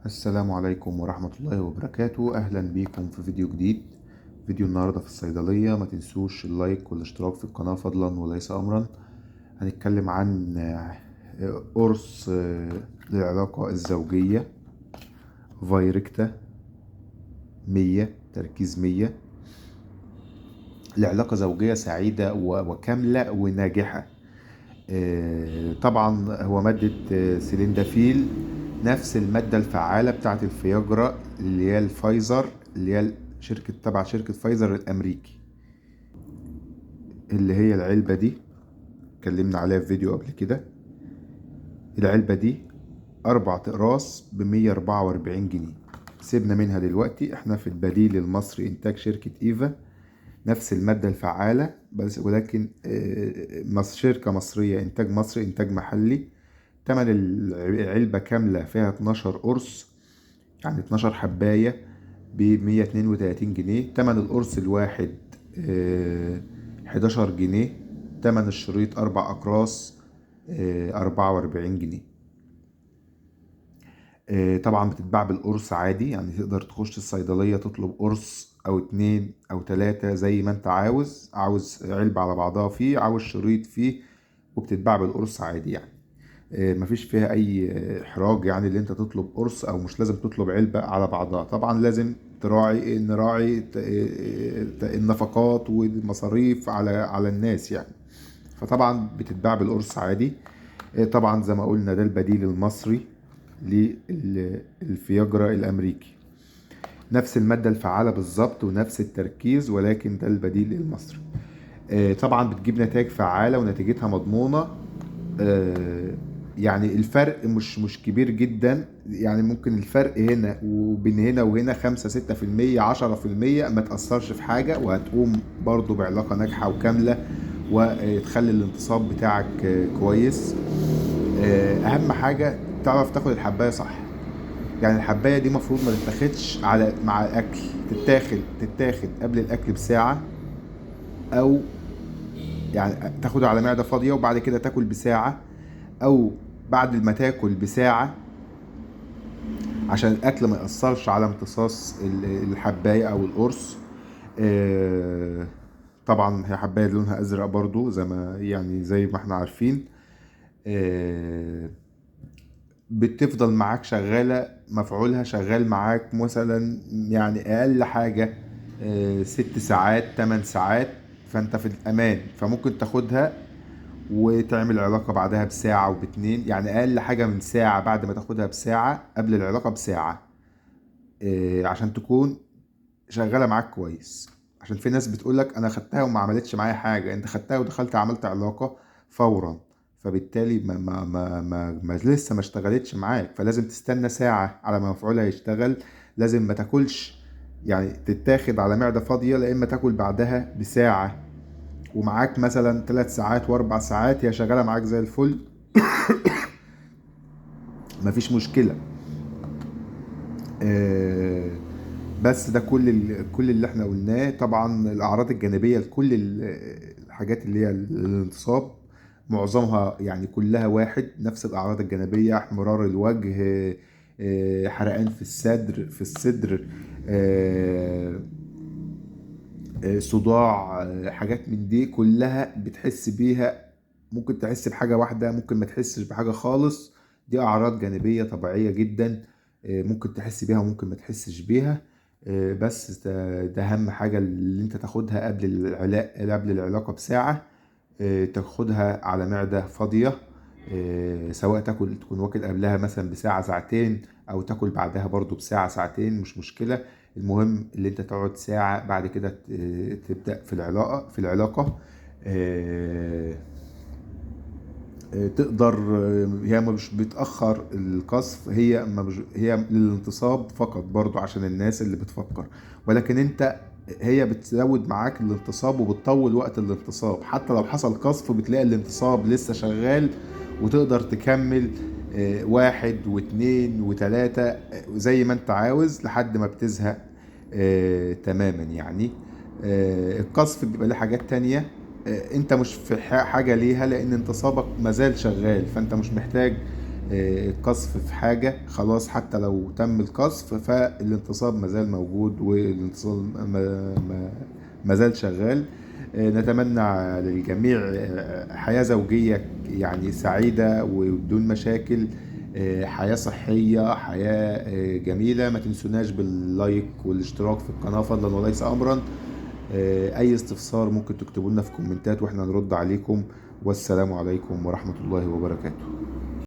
السلام عليكم ورحمة الله وبركاته. أهلا بيكم في فيديو جديد. فيديو النهاردة في الصيدلية. ما تنسوش اللايك والاشتراك في القناة فضلا وليس أمرا. هنتكلم عن قرص للعلاقة الزوجية فايركتا 100 تركيز 100 لعلاقة زوجية سعيدة وكاملة وناجحة. طبعا هو مادة سلندافيل، نفس المادة الفعالة بتاعت الفياجرا اللي هي الفايزر، اللي هي تبع شركة فايزر الأمريكي، اللي هي العلبة دي اتكلمنا عليها في فيديو قبل كده. العلبة دي 4 أقراص ب144 جنيه. سيبنا منها دلوقتي، احنا في البديل المصري إنتاج شركة إيفا، نفس المادة الفعالة بس ولكن شركة مصرية، إنتاج مصري، إنتاج محلي. تمن العلبة كاملة فيها 12 قرص، يعني 12 حباية ب132 جنيه. تمن القرص الواحد 11 جنيه. تمن الشريط 4 أقراص 44 جنيه. طبعا بتتباع بالقرص عادي، يعني تقدر تخش الصيدلية تطلب قرص أو 2 أو 3 زي ما انت عاوز علبة على بعضها فيه، عاوز شريط فيه، وبتتباع بالقرص عادي يعني. مفيش فيها اي احراج، يعني اللي انت تطلب قرص او مش لازم تطلب علبة على بعضها. طبعا لازم نراعي النفقات والمصاريف على الناس يعني. فطبعا بتتباع بالقرص عادي. طبعا زي ما قلنا ده البديل المصري للفياجرا الامريكي، نفس المادة الفعالة بالظبط ونفس التركيز، ولكن ده البديل المصري. طبعا بتجيب نتائج فعالة ونتيجتها مضمونة. يعني الفرق مش كبير جدا، يعني ممكن الفرق هنا وبين هنا وهنا 5-6%، 10% ما تأثرش في حاجة، وهتقوم برضو بعلاقة ناجحة وكاملة وتخلي الانتصاب بتاعك كويس. أهم حاجة تعرف تاخد الحباية صح. يعني الحباية دي مفروض ما تتاخدش مع الأكل، تتاخد قبل الأكل بساعة، أو يعني تاخده على معدة فاضية وبعد كده تاكل بساعة، او بعد ما تاكل بساعة، عشان الاكل ما يأثرش على امتصاص الحباية او القرص. طبعا هي حباية لونها ازرق برضو زي ما احنا عارفين. بتفضل معاك شغالة، مفعولها شغال معاك مثلا يعني اقل حاجة 6 ساعات 8 ساعات، فانت في الامان. فممكن تاخدها وتعمل علاقة بعدها بساعة وباتنين، يعني أقل حاجة من ساعة بعد ما تاخدها بساعة، قبل العلاقة بساعة، عشان تكون شغالة معاك كويس. عشان في ناس بتقولك أنا خدتها وما عملتش معايا حاجة. أنت خدتها ودخلت عملت علاقة فورا، فبالتالي ما لسه ما اشتغلتش معاك، فلازم تستنى ساعة على ما مفعولها يشتغل. لازم ما تاكلش، يعني تتاخد على معدة فاضية، لا إما تاكل بعدها بساعة ومعاك مثلا 3 ساعات و4 ساعات هي شغالة معاك زي الفل، مفيش مشكلة. آه، بس ده كل اللي احنا قلناه. طبعا الأعراض الجانبية لكل الحاجات اللي هي الانتصاب معظمها يعني كلها واحد، نفس الأعراض الجانبية: احمرار الوجه، حرقان في الصدر، آه، صداع، حاجات من دي كلها بتحس بيها. ممكن تحس بحاجة واحدة، ممكن ما تحسش بحاجة خالص. دي أعراض جانبية طبيعية جدا، ممكن تحس بيها وممكن ما تحسش بيها. بس ده أهم حاجة اللي أنت تاخدها قبل العلاقة بساعة. تاخدها على معدة فاضية، سواء تكون واكل قبلها مثلا بساعة ساعتين، أو تاكل بعدها برضو بساعة ساعتين، مش مشكلة. المهم اللي انت تقعد ساعة بعد كده تبدأ في العلاقة. آه، تقدر. هي مش بتأخر القذف، هي للانتصاب فقط، برضو عشان الناس اللي بتفكر. ولكن هي بتزود معاك الانتصاب وبتطول وقت الانتصاب، حتى لو حصل قذف بتلاقي الانتصاب لسه شغال، وتقدر تكمل 1 و2 و3 زي ما انت عاوز لحد ما بتزهق تماما يعني. القذف بيبقى له حاجات تانية، انت مش في حاجة ليها، لان انتصابك مازال شغال، فانت مش محتاج قذف في حاجة خلاص، حتى لو تم القذف فالانتصاب مازال موجود، والانتصاب مازال شغال. نتمنى للجميع حياة زوجية يعني سعيدة وبدون مشاكل، حياة صحية، حياة جميلة. ما تنسوناش باللايك والاشتراك في القناة فضلا وليس أمرا. أي استفسار ممكن تكتبوا لنا في كومنتات وإحنا نرد عليكم. والسلام عليكم ورحمة الله وبركاته.